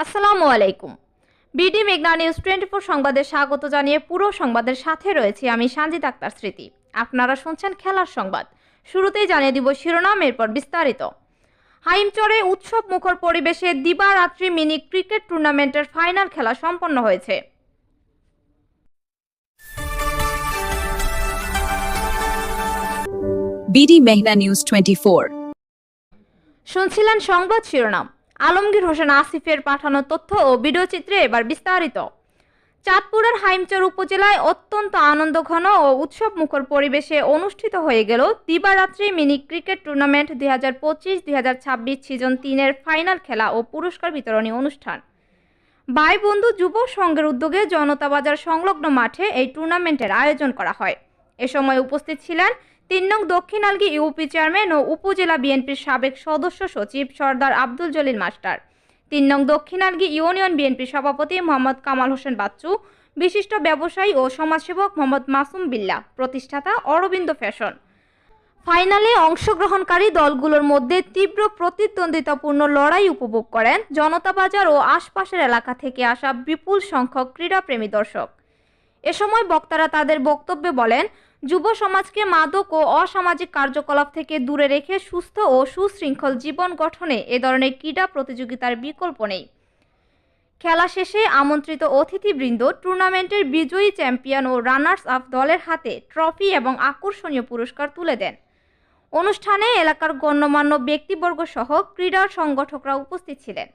আসসালামু আলাইকুম। বিডি মেঘনা নিউজ 24 সংবাদে স্বাগত জানিয়ে পুরো সংবাদের সাথে রয়েছি আমি সানজিদ আক্তার স্মৃতি। আপনারা শুনছেন খেলার সংবাদ। শুরুতেই জানিয়ে দিব শিরোনাম, এরপর বিস্তারিত। হাইমচরে উৎসব মুখর পরিবেশে দিবারাত্রি মিনি ক্রিকেট টুর্নামেন্টের ফাইনাল খেলা সম্পন্ন হয়েছে। বিডি মেঘনা নিউজ 24। শুনছিলেন সংবাদ শিরোনাম। আলমগীর হোসেন আসিফের পাঠানো তথ্য ও ভিডিও চিত্রে এবার বিস্তারিত। চাঁদপুরের হাইমচর উপজেলায় অত্যন্ত আনন্দঘন ও উৎসব মুখর পরিবেশে অনুষ্ঠিত হয়ে গেল দিবারাত্রি মিনি ক্রিকেট টুর্নামেন্ট 2025-2026 সিজন 3-এর ফাইনাল খেলা ও পুরস্কার বিতরণী অনুষ্ঠান। ভাই বন্ধু যুব সংঘের উদ্যোগে জনতা বাজার সংলগ্ন মাঠে এই টুর্নামেন্টের আয়োজন করা হয়। এ সময় উপস্থিত ছিলেন 3 নং দক্ষিণ আলগী ইউপি চেয়ারম্যান ও উপজেলা বিএনপির সাবেক সদস্য সচিব সর্দার আব্দুল জলিল মাস্টার, 3 নং দক্ষিণ আলগী ইউনিয়ন বিএনপির সভাপতি মোহাম্মদ কামাল হোসেন বাচ্চু, বিশিষ্ট ব্যবসায়ী ও সমাজসেবক মোহাম্মদ মাসুম বিল্লাহ, প্রতিষ্ঠাতা অরবিন্দ ফ্যাশন। ফাইনালে অংশগ্রহণকারী দলগুলোর মধ্যে তীব্র প্রতিদ্বন্দ্বিতাপূর্ণ লড়াই উপভোগ করেন জনতা বাজার ও আশপাশের এলাকা থেকে আসা বিপুল সংখ্যক ক্রীড়াপ্রেমী দর্শক। এ সময় বক্তারা তাদের বক্তব্যে বলেন, যুব সমাজকে মাদক ও অসামাজিক কার্যকলাপ থেকে দূরে রেখে সুস্থ ও সুশৃঙ্খল জীবন গঠনে এ ধরনের ক্রীড়া প্রতিযোগিতার বিকল্প নেই। খেলা শেষে আমন্ত্রিত অতিথিবৃন্দ টুর্নামেন্টের বিজয়ী চ্যাম্পিয়ন ও রানার্স আপ দলের হাতে ট্রফি এবং আকর্ষণীয় পুরস্কার তুলে দেন। অনুষ্ঠানে এলাকার গণ্যমান্য ব্যক্তিবর্গ সহ ক্রীড়া সংগঠকরা উপস্থিত ছিলেন।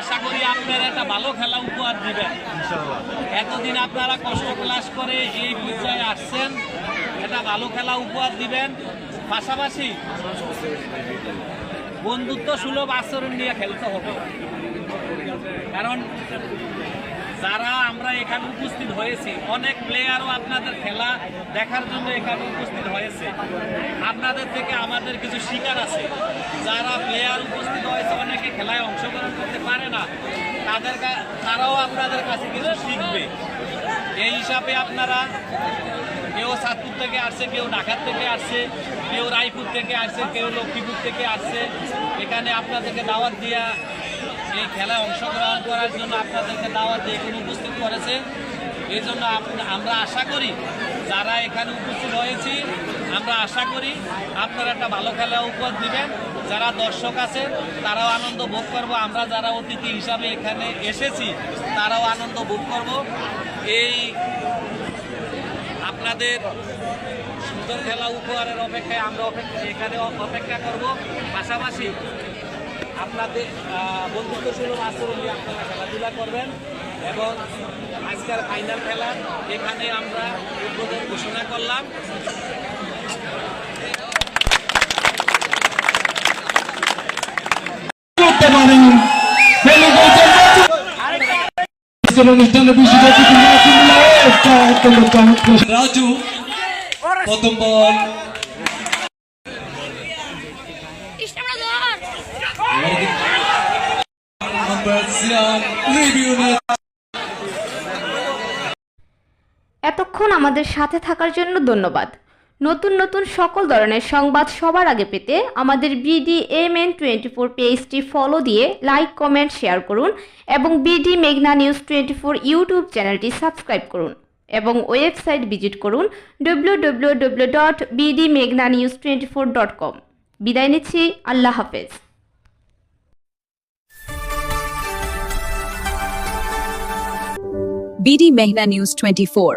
আশা করি আপনারা একটা ভালো খেলা উপহার দিবেন। এতদিন আপনারা কষ্ট ক্লাস করে এই পর্যায়ে আসছেন, একটা ভালো খেলা উপহার দিবেন। পাশাপাশি বন্ধুত্ব সুলভ আচরণ নিয়ে খেলতে হবে, কারণ যারা আমরা এখানে উপস্থিত হয়েছি অনেক প্লেয়ারও আপনাদের খেলা দেখার জন্য এখানে উপস্থিত হয়েছে। আপনাদের থেকে আমাদের কিছু শিকার আছে। যারা প্লেয়ার উপস্থিত হয়েছে অনেকে খেলায় অংশগ্রহণ করতে পারে না, তারাও আপনাদের কাছে কিছু শিখবে। এই হিসাবে আপনারা কেউ চাঁদপুর থেকে আসছে, কেউ ঢাকার থেকে আসছে, কেউ রায়পুর থেকে আসছে, কেউ লক্ষ্মীপুর থেকে আসছে। এখানে আপনাদেরকে দাওয়াত দিয়া এই খেলায় অংশগ্রহণ করার জন্য আপনাদেরকে দাওয়াত দিয়ে এখানে উপস্থিত করেছে। এই জন্য আমরা আশা করি যারা এখানে উপস্থিত হয়েছি, আমরা আশা করি আপনারা একটা ভালো খেলা উপহার দিবেন। যারা দর্শক আছে তারাও আনন্দ ভোগ করব, আমরা যারা অতিথি হিসাবে এখানে এসেছি তারাও আনন্দ ভোগ করব। এই আপনাদের সুন্দর খেলা উপহারের অপেক্ষায় আমরা এখানে অপেক্ষা করব। পাশাপাশি আপনাদের বন্ধুত্ব সুলভ আচরণ নিয়ে আপনারা খেলাধুলা করবেন এবং আজকের ফাইনাল খেলা এখানে আমরা উদ্বোধন ঘোষণা করলাম। রাজু প্রথম বল, এতক্ষণ আমাদের সাথে থাকার জন্য ধন্যবাদ। নতুন নতুন সকল ধরনের সংবাদ সবার আগে পেতে আমাদের BDMN24 পেজটি ফলো দিয়ে লাইক, কমেন্ট, শেয়ার করুন এবং বিডি মেঘনা নিউজ 24 ইউটিউব চ্যানেলটি সাবস্ক্রাইব করুন এবং ওয়েবসাইট ভিজিট করুন www.bdmeghnanews24.com। বিদায় নিচ্ছি, আল্লাহ হাফেজ। বিডি মেঘনা নিউজ 24।